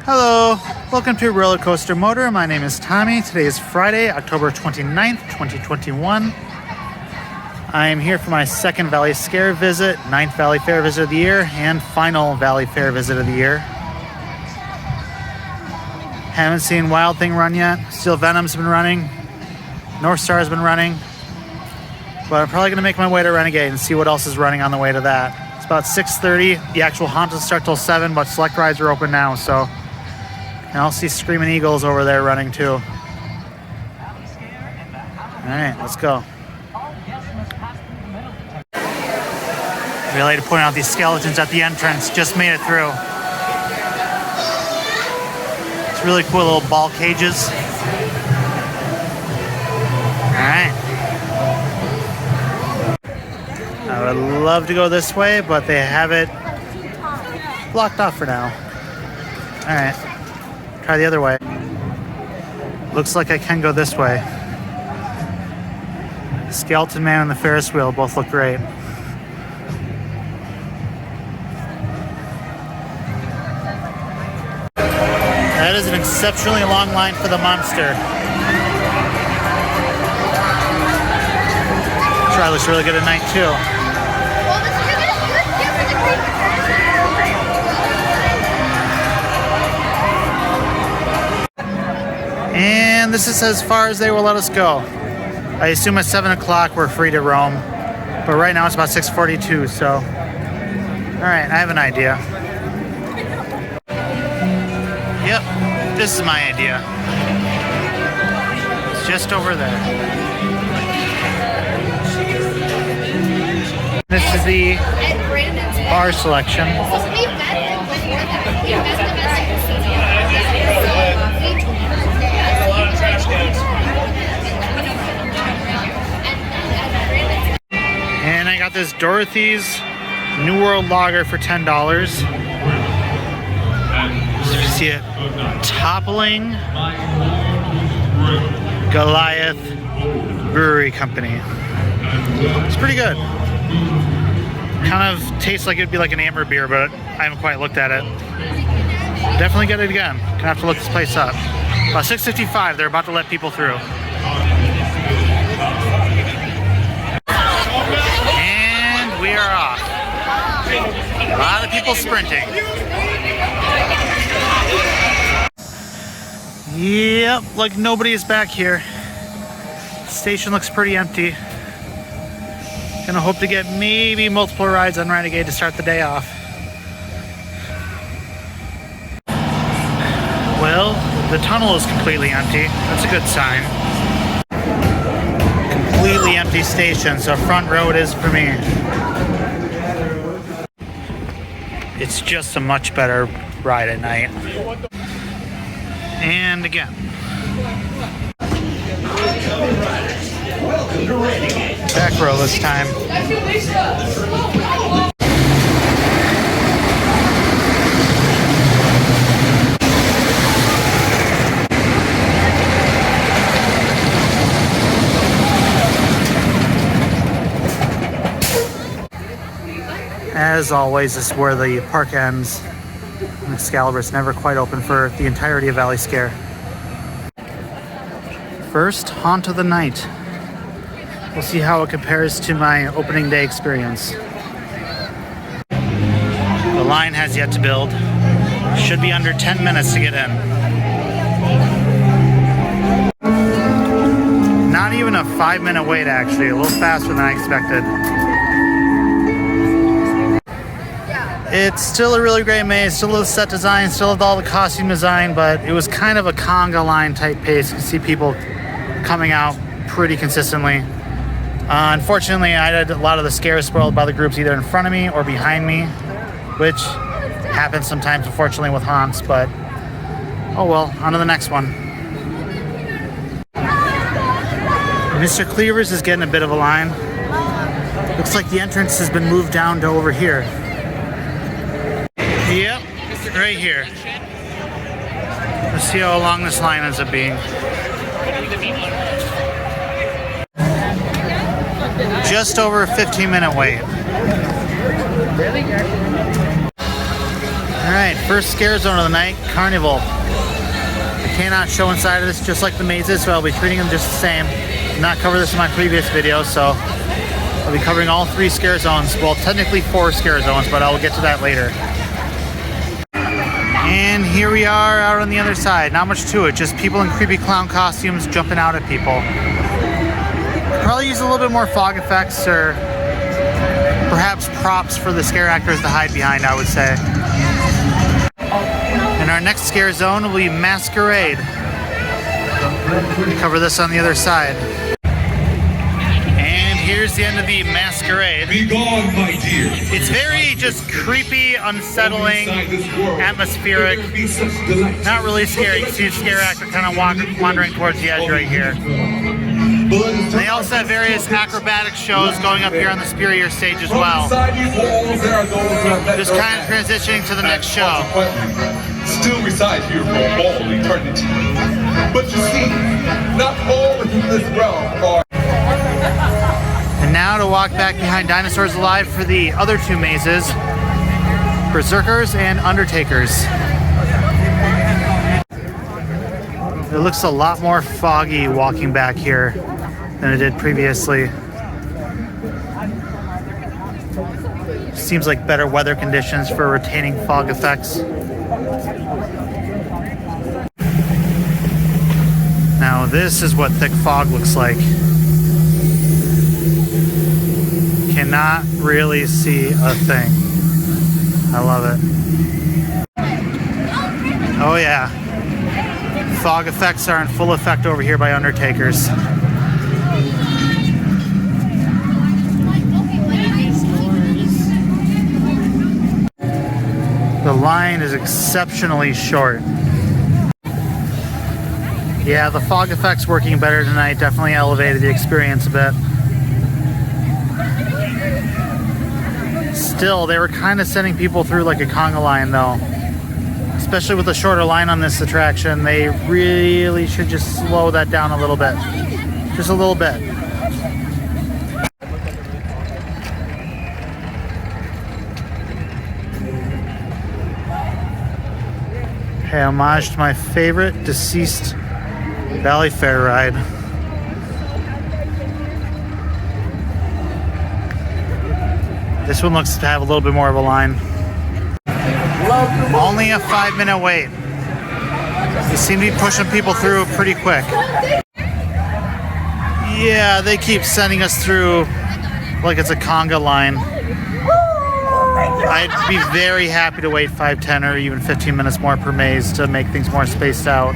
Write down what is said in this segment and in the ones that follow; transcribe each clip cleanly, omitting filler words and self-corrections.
Hello, welcome to Roller Coaster Motor. My name is Tommy. Today is Friday, October 29th, 2021. I am here for my second ValleyScare visit, 9th Valleyfair visit of the year, and final Valleyfair visit of the year. Haven't seen Wild Thing run yet. Steel Venom's been running. North Star's been running. But I'm probably going to make my way to Renegade and see what else is running on the way to that. It's about 6:30. The actual haunt doesn't start till 7, but select rides are open now, so... And I'll see Screaming Eagles over there running too. Alright, let's go. Really to point out these skeletons at the entrance. Just made it through. It's really cool little ball cages. Alright. I would love to go this way, but they have it blocked off for now. Alright. Try the other way. Looks like I can go this way. Skeleton Man and the Ferris wheel both look great. That is an exceptionally long line for the monster. Try looks really good at night too. And this is as far as they will let us go. I assume at 7 o'clock we're free to roam. But right now it's about 6:42, so... Alright, I have an idea. Yep, this is my idea. It's just over there. This is the bar selection. And I got this Dorothy's New World Lager for $10. So you see it, Toppling Goliath Brewery Company. It's pretty good. Kind of tastes like it'd be like an amber beer, but I haven't quite looked at it. Definitely get it again. Gonna have to look this place up. About 6:55, they're about to let people through. And we are off. A lot of people sprinting. Yep, like nobody is back here. The station looks pretty empty. Gonna hope to get maybe multiple rides on Renegade to start the day off. Well, the tunnel is completely empty. That's a good sign. Completely empty station, so front row it is for me. It's just a much better ride at night. And again. Back row this time. As always, this is where the park ends. And Excalibur's never quite open for the entirety of ValleyScare. First, Haunt of the Night. We'll see how it compares to my opening day experience. The line has yet to build. Should be under 10 minutes to get in. Not even a 5-minute wait, actually. A little faster than I expected. It's still a really great maze, still a set design, still with all the costume design, but it was kind of a conga line type pace. You can see people coming out pretty consistently. Unfortunately, I had a lot of the scares spoiled by the groups either in front of me or behind me, which happens sometimes, unfortunately, with haunts, but oh well, on to the next one. Mr. Cleaver's is getting a bit of a line. Looks like the entrance has been moved down to over here. Yep, right here. Let's see how long this line ends up being. Just over a 15-minute wait. Alright, first scare zone of the night, Carnival. I cannot show inside of this just like the mazes, so I'll be treating them just the same. Did not cover this in my previous video, so I'll be covering all 3 scare zones. Well, technically 4 scare zones, but I'll get to that later. And here we are out on the other side. Not much to it, just people in creepy clown costumes jumping out at people. Probably use a little bit more fog effects or perhaps props for the scare actors to hide behind, I would say. And our next scare zone will be Masquerade. Cover this on the other side. And here's the end of the Masquerade. Be gone, my dear. It's very just creepy, unsettling, atmospheric. Not really scary. You see the scare actor kind of wandering towards the edge right here. And they also have various acrobatic shows going up here on the superior stage as well. Just kind of transitioning to the next show. Still reside here for all eternity. But you see, not all in this realm are. And now to walk back behind Dinosaurs Alive for the other 2 mazes, Berserkers and Undertakers. It looks a lot more foggy walking back here than it did previously. Seems like better weather conditions for retaining fog effects. Now this is what thick fog looks like. Cannot really see a thing. I love it. Oh yeah. Fog effects are in full effect over here by Undertakers. The line is exceptionally short. Yeah, the fog effects working better tonight definitely elevated the experience a bit. Still, they were kind of sending people through like a conga line though. Especially with the shorter line on this attraction, they really should just slow that down a little bit. Just a little bit. Hey, homage to my favorite deceased Valleyfair ride. This one looks to have a little bit more of a line. Only a 5-minute wait. They seem to be pushing people through pretty quick. Yeah, they keep sending us through like it's a conga line. I'd be very happy to wait 5, 10, or even 15 minutes more per maze to make things more spaced out,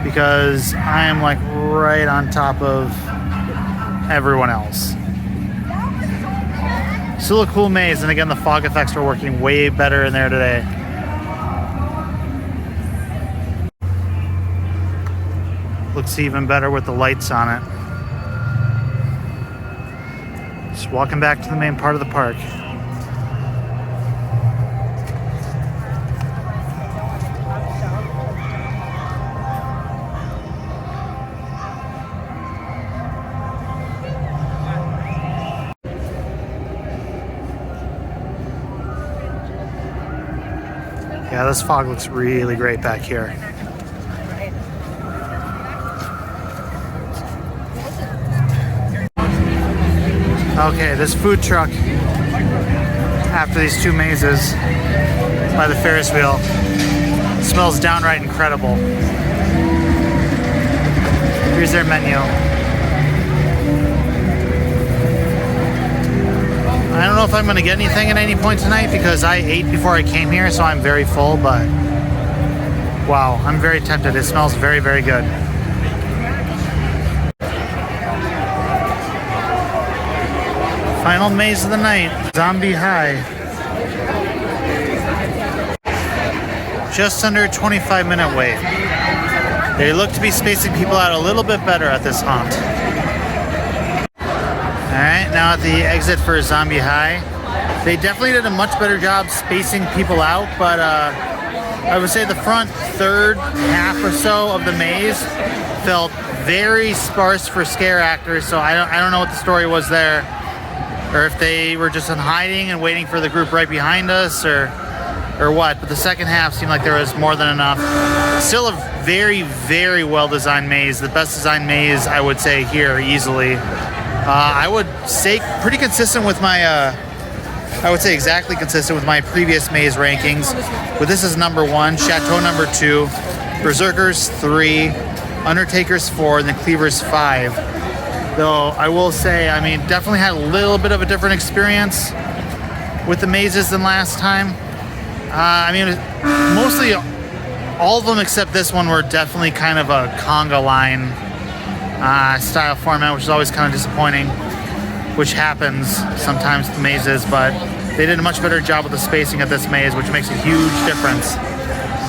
because I am like right on top of everyone else. Still a cool maze, and again, the fog effects are working way better in there today. Looks even better with the lights on it. Just walking back to the main part of the park. Yeah, this fog looks really great back here. Okay, this food truck after these 2 mazes by the Ferris wheel smells downright incredible. Here's their menu. I don't know if I'm going to get anything at any point tonight because I ate before I came here, so I'm very full, but wow, I'm very tempted. It smells very, very good. Final maze of the night, Zombie High. Just under a 25-minute wait. They look to be spacing people out a little bit better at this haunt. Alright, now at the exit for Zombie High. They definitely did a much better job spacing people out, but I would say the front third half or so of the maze felt very sparse for scare actors, so I don't know what the story was there, or if they were just in hiding and waiting for the group right behind us, or or what, but the second half seemed like there was more than enough. Still a very, very well-designed maze. The best designed maze, I would say, here, easily. I would say pretty consistent with my, I would say exactly consistent with my previous maze rankings. But this is number 1, Chateau number 2, Berserkers 3, Undertakers 4, and the Cleavers 5. Though I will say, I mean, definitely had a little bit of a different experience with the mazes than last time. I mean, mostly all of them except this one were definitely kind of a conga line style format, which is always kind of disappointing, which happens sometimes with mazes, but they did a much better job with the spacing of this maze, which makes a huge difference.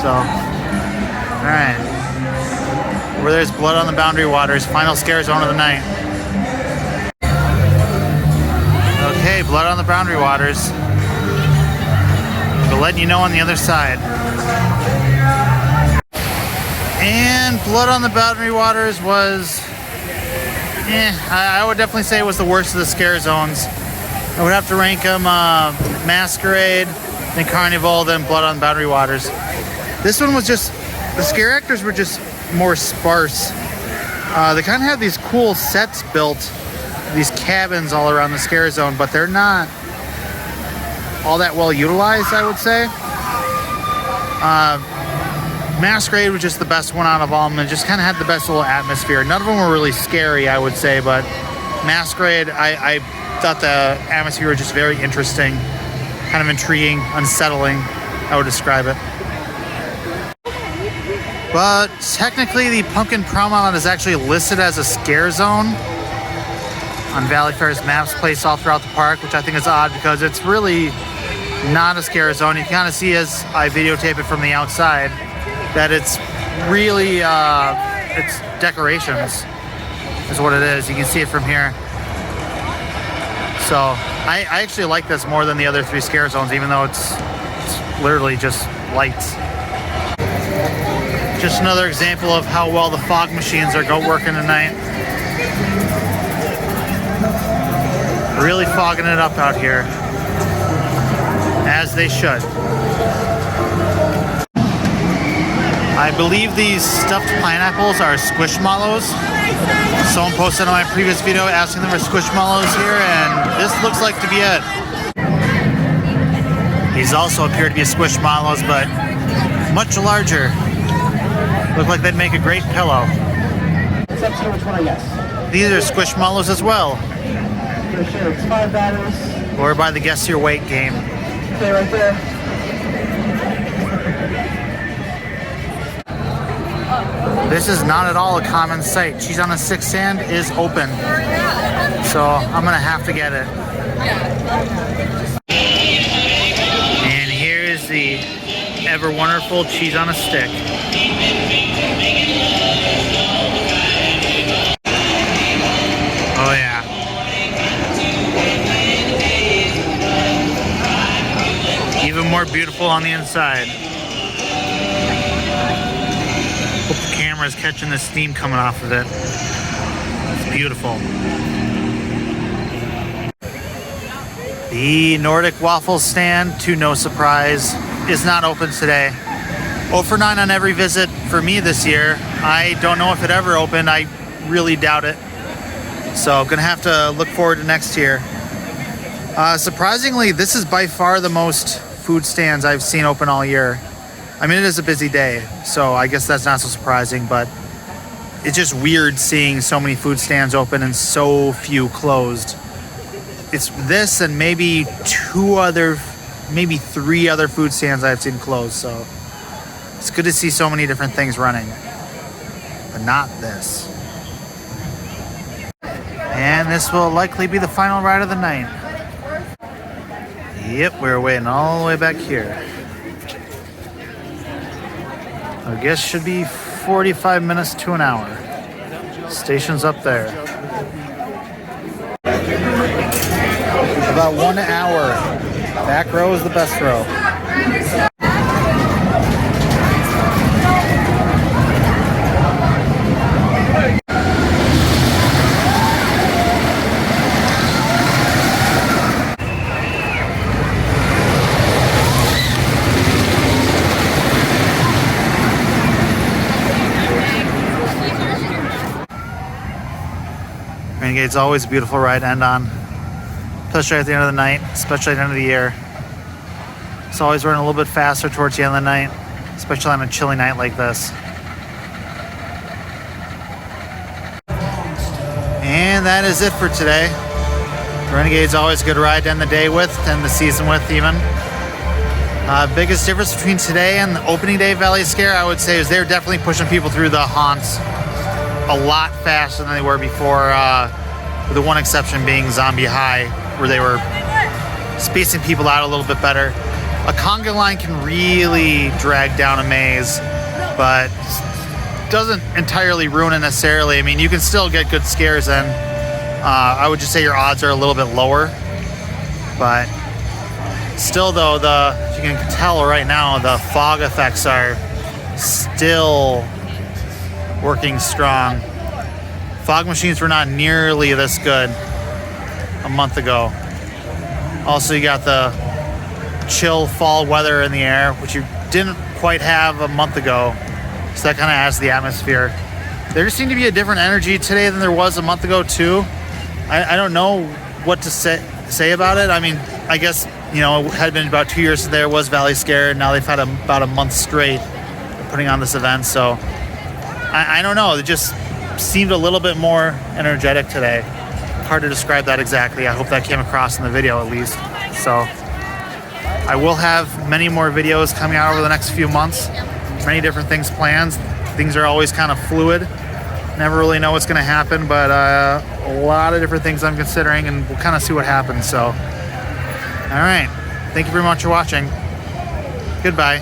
So, all right. Over there's Blood on the Boundary Waters, final scare zone of the night. Okay, Blood on the Boundary Waters. But letting you know on the other side. And Blood on the Boundary Waters was, I would definitely say it was the worst of the scare zones. I would have to rank them Masquerade, then Carnival, then Blood on the Boundary Waters. This one was just, the scare actors were just more sparse. They kind of have these cool sets built, these cabins all around the scare zone, but they're not all that well utilized, I would say. Masquerade was just the best one out of all of them and just kind of had the best little atmosphere. None of them were really scary, I would say, but Masquerade, I thought the atmosphere was just very interesting, kind of intriguing, unsettling, I would describe it. But technically the Pumpkin Prom Island is actually listed as a scare zone on Valleyfair's maps placed all throughout the park, which I think is odd because it's really not a scare zone. You can kind of see as I videotape it from the outside that it's really, it's decorations is what it is. You can see it from here. So I actually like this more than the other 3 scare zones, even though it's literally just lights. Just another example of how well the fog machines are working tonight. Really fogging it up out here, as they should. I believe these stuffed pineapples are squishmallows. Someone posted on my previous video asking them for squishmallows here, and this looks like to be it. These also appear to be squishmallows, but much larger. Look like they'd make a great pillow. Which one I guess? These are squishmallows as well. Sure, it's 5 batteries. Or by the guess your weight game. Okay, right there. This is not at all a common sight. Cheese on a Stick stand is open, so I'm gonna have to get it. And here's the ever wonderful Cheese on a Stick. Oh yeah. Even more beautiful on the inside. Hope the camera's catching the steam coming off of it. It's beautiful. The Nordic waffle stand, to no surprise, is not open today. 0 for 9 on every visit for me this year. I don't know if it ever opened. I really doubt it. So gonna have to look forward to next year. Surprisingly, this is by far the most food stands I've seen open all year. I mean, it is a busy day, so I guess that's not so surprising, but it's just weird seeing so many food stands open and so few closed. It's this and maybe 3 other food stands I've seen closed, so it's good to see so many different things running, but not this. And this will likely be the final ride of the night. Yep, we're waiting all the way back here. I guess should be 45 minutes to an hour. Station's up there. About 1 hour. Back row is the best row. Renegade's always a beautiful ride to end on, especially at the end of the night, especially at the end of the year. It's always running a little bit faster towards the end of the night, especially on a chilly night like this. And that is it for today. Renegade's always a good ride to end the day with, to end the season with even. Biggest difference between today and the opening day ValleyScare, I would say, is they're definitely pushing people through the haunts a lot faster than they were before, with the one exception being Zombie High, where they were spacing people out a little bit better. A conga line can really drag down a maze, but doesn't entirely ruin it necessarily. I mean, you can still get good scares in. I would just say your odds are a little bit lower, but still though, as you can tell right now, the fog effects are still working strong. Fog machines were not nearly this good a month ago. Also, you got the chill fall weather in the air, which you didn't quite have a month ago. So that kind of adds to the atmosphere. There just seemed to be a different energy today than there was a month ago too. I don't know what to say about it. I mean, I guess, you know, it had been about 2 years since there was ValleyScare, and now they've had about a month straight putting on this event. So I don't know. It just seemed a little bit more energetic today. Hard to describe that exactly. I hope that came across in the video at least. So I will have many more videos coming out over the next few months. Many different things planned. Things are always kind of fluid. Never really know what's going to happen, but a lot of different things I'm considering, and we'll kind of see what happens. So, all right. Thank you very much for watching. Goodbye.